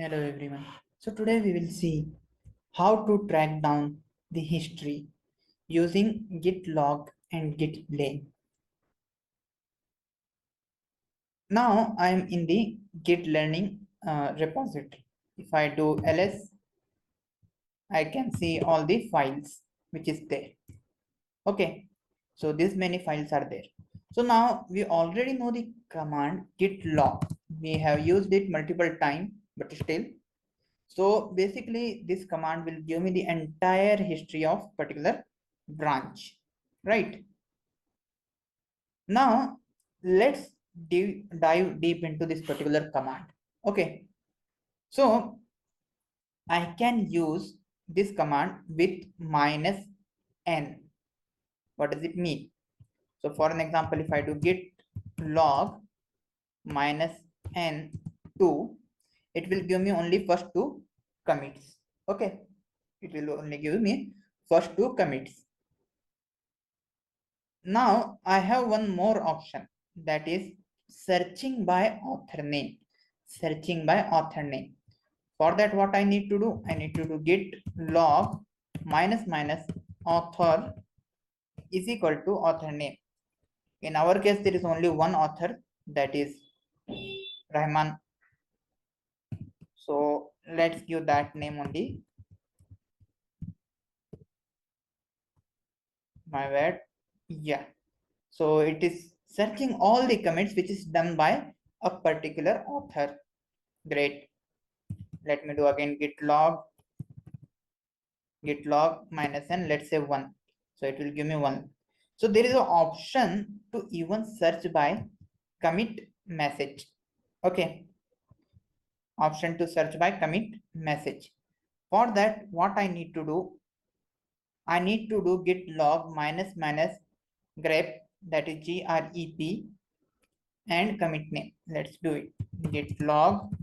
Hello everyone. So today we will see how to track down the history using git log and git blame. Now I am in the git learning repository. If I do ls, I can see all the files which is there. Okay, so these many files are there. So now we already know the command git log. We have used it multiple times, but still. So basically this command will give me the entire history of particular branch, right? Now let's dive deep into this particular command. Okay, so I can use this command with minus n. What does it mean? So for an example, if I do git log minus n 2, it will give me only first two commits. Okay, it will only give me first two commits. Now I have one more option, that is searching by author name. Searching by author name. For that, what I need to do? I need to do git log minus minus author is equal to author name. In our case, there is only one author, that is Rahman. So let's give that name only. My bad. Yeah. So it is searching all the commits which is done by a particular author. Great. Let me do again git log minus n, let's say 1. So it will give me 1. So there is an option to even search by commit message. Okay, option to search by commit message. For that, what I need to do, I need to do git log minus minus grep, that is grep, and commit name. Let's do it. Git log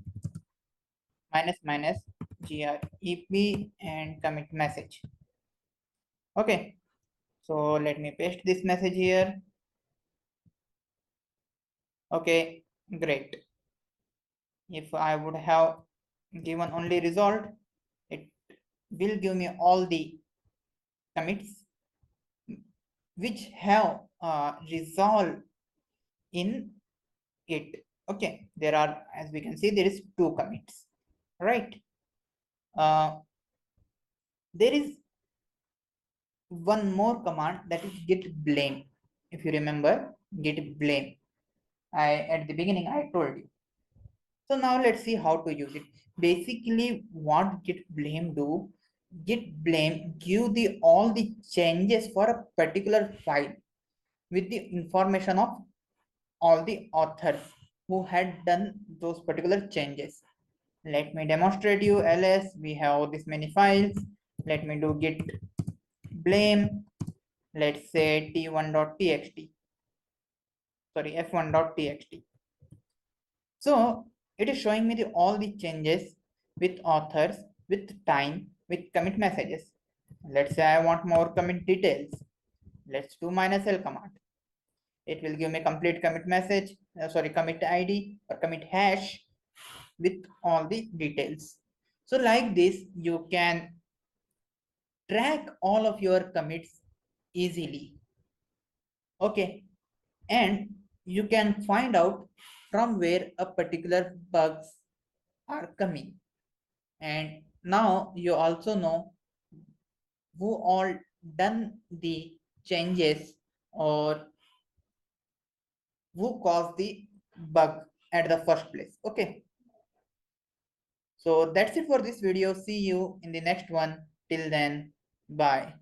minus minus grep and commit message. Okay, so let me paste this message here. Okay, great. If I would have given only result, it will give me all the commits which have resolved in it. Okay, there are, as we can see, there is two commits, right? There is one more command, that is git blame. If you remember, git blame, I at the beginning I told you. So now let's see how to use it. Basically, what git blame do? Git blame give the all the changes for a particular file with the information of all the authors who had done those particular changes. Let me demonstrate you ls. We have this many files. Let me do git blame. Let's say t1.txt. Sorry, f1.txt. So it is showing me all the changes with authors, with time, with commit messages. Let's say I want more commit details. Let's do minus "-l" command. It will give me complete commit message, commit ID or commit hash with all the details. So like this, you can track all of your commits easily. Okay, and you can find out from where a particular bugs are coming. And now you also know who all done the changes or who caused the bug at the first place. Okay, so that's it for this video. See you in the next one. Till then, bye.